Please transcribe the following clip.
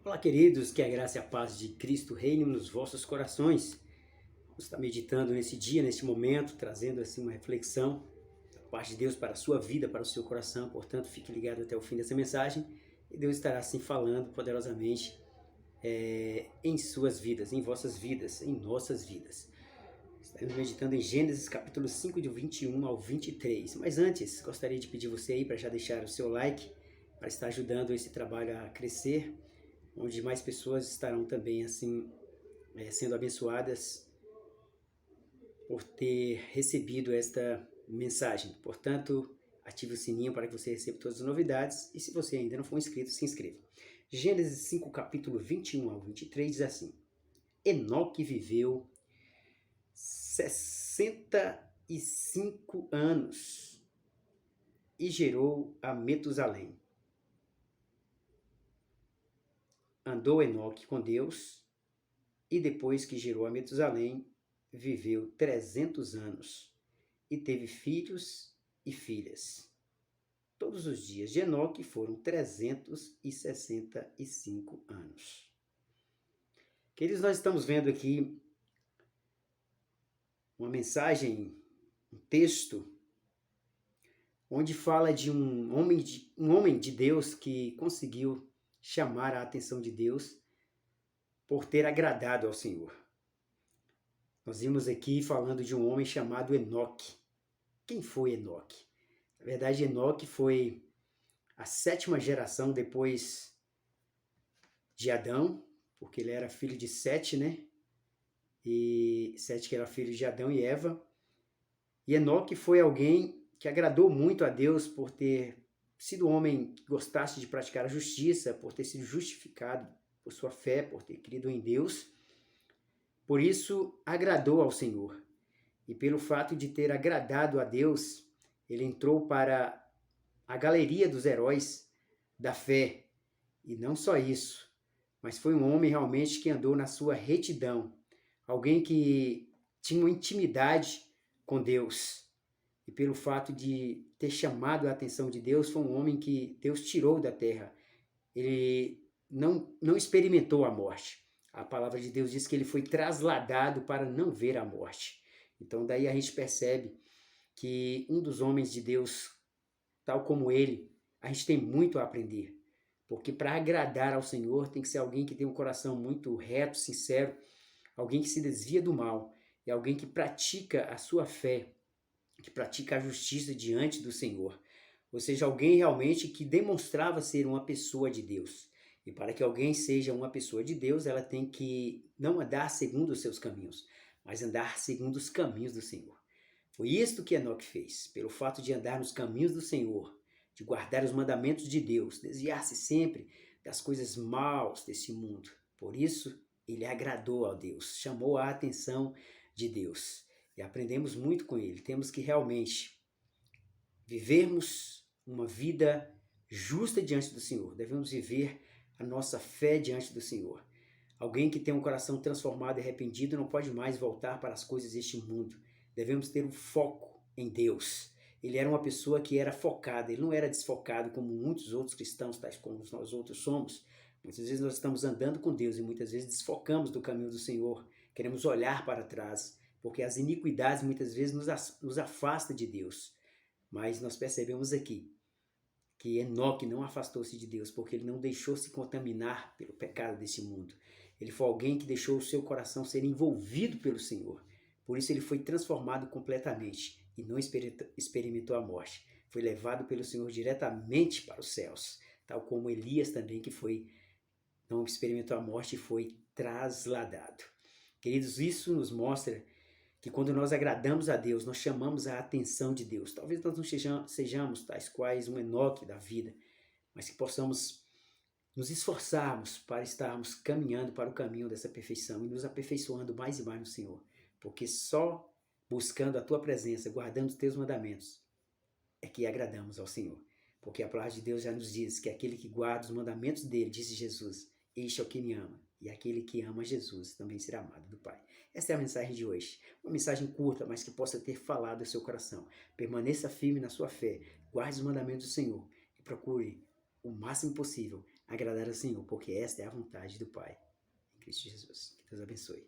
Olá, queridos, que a graça e a paz de Cristo reine nos vossos corações. Você está meditando nesse dia, nesse momento, trazendo assim uma reflexão da parte de Deus para a sua vida, para o seu coração. Portanto, fique ligado até o fim dessa mensagem e Deus estará assim falando poderosamente em suas vidas, em vossas vidas, em nossas vidas. Estamos meditando em Gênesis capítulo 5, de 21 ao 23. Mas antes, gostaria de pedir você aí para já deixar o seu like, para estar ajudando esse trabalho a crescer, onde mais pessoas estarão também assim sendo abençoadas por ter recebido esta mensagem. Portanto, ative o sininho para que você receba todas as novidades e se você ainda não for inscrito, se inscreva. Gênesis 5, capítulo 21 ao 23 diz assim: Enoque viveu 65 anos e gerou a Metusalém. Andou Enoque com Deus, e depois que gerou a Metusalém, viveu 300 anos e teve filhos e filhas. Todos os dias de Enoque foram 365 anos. Queridos, nós estamos vendo aqui uma mensagem, um texto, onde fala de um homem de Deus que conseguiu chamar a atenção de Deus por ter agradado ao Senhor. Nós vimos aqui falando de um homem chamado Enoque. Quem foi Enoque? Na verdade, Enoque foi a 7ª geração depois de Adão, porque ele era filho de Sete, né? E Sete que era filho de Adão e Eva. E Enoque foi alguém que agradou muito a Deus por ter sido um homem que gostasse de praticar a justiça, por ter sido justificado por sua fé, por ter crido em Deus. Por isso, agradou ao Senhor. E pelo fato de ter agradado a Deus, ele entrou para a galeria dos heróis da fé. E não só isso, mas foi um homem realmente que andou na sua retidão. Alguém que tinha uma intimidade com Deus. E pelo fato de ter chamado a atenção de Deus, foi um homem que Deus tirou da terra. Ele não experimentou a morte. A palavra de Deus diz que ele foi trasladado para não ver a morte. Então daí a gente percebe que um dos homens de Deus, tal como ele, a gente tem muito a aprender. Porque para agradar ao Senhor tem que ser alguém que tem um coração muito reto, sincero, alguém que se desvia do mal e alguém que pratica a sua fé, que pratica a justiça diante do Senhor. Ou seja, alguém realmente que demonstrava ser uma pessoa de Deus. E para que alguém seja uma pessoa de Deus, ela tem que não andar segundo os seus caminhos, mas andar segundo os caminhos do Senhor. Foi isto que Enoque fez. Pelo fato de andar nos caminhos do Senhor, de guardar os mandamentos de Deus, desviar-se sempre das coisas maus desse mundo. Por isso, ele agradou a Deus, chamou a atenção de Deus. E aprendemos muito com ele. Temos que realmente vivermos uma vida justa diante do Senhor. Devemos viver a nossa fé diante do Senhor. Alguém que tem um coração transformado e arrependido não pode mais voltar para as coisas deste mundo. Devemos ter um foco em Deus. Ele era uma pessoa que era focada, ele não era desfocado como muitos outros cristãos, tais como nós outros somos. Muitas vezes nós estamos andando com Deus e muitas vezes desfocamos do caminho do Senhor. Queremos olhar para trás, porque as iniquidades muitas vezes nos afastam de Deus. Mas nós percebemos aqui que Enoque não afastou-se de Deus, porque ele não deixou se contaminar pelo pecado desse mundo. Ele foi alguém que deixou o seu coração ser envolvido pelo Senhor. Por isso ele foi transformado completamente e não experimentou a morte. Foi levado pelo Senhor diretamente para os céus, tal como Elias também, que não experimentou a morte e foi trasladado. Queridos, isso nos mostra que quando nós agradamos a Deus, nós chamamos a atenção de Deus. Talvez nós não sejamos tais quais um Enoque da vida, mas que possamos nos esforçarmos para estarmos caminhando para o caminho dessa perfeição e nos aperfeiçoando mais e mais no Senhor. Porque só buscando a Tua presença, guardando os Teus mandamentos, é que agradamos ao Senhor. Porque a palavra de Deus já nos diz que aquele que guarda os mandamentos dele, disse Jesus, este é o que me ama. E aquele que ama Jesus também será amado do Pai. Essa é a mensagem de hoje. Uma mensagem curta, mas que possa ter falado ao seu coração. Permaneça firme na sua fé, guarde os mandamentos do Senhor e procure o máximo possível agradar ao Senhor, porque esta é a vontade do Pai, em Cristo Jesus. Que Deus abençoe.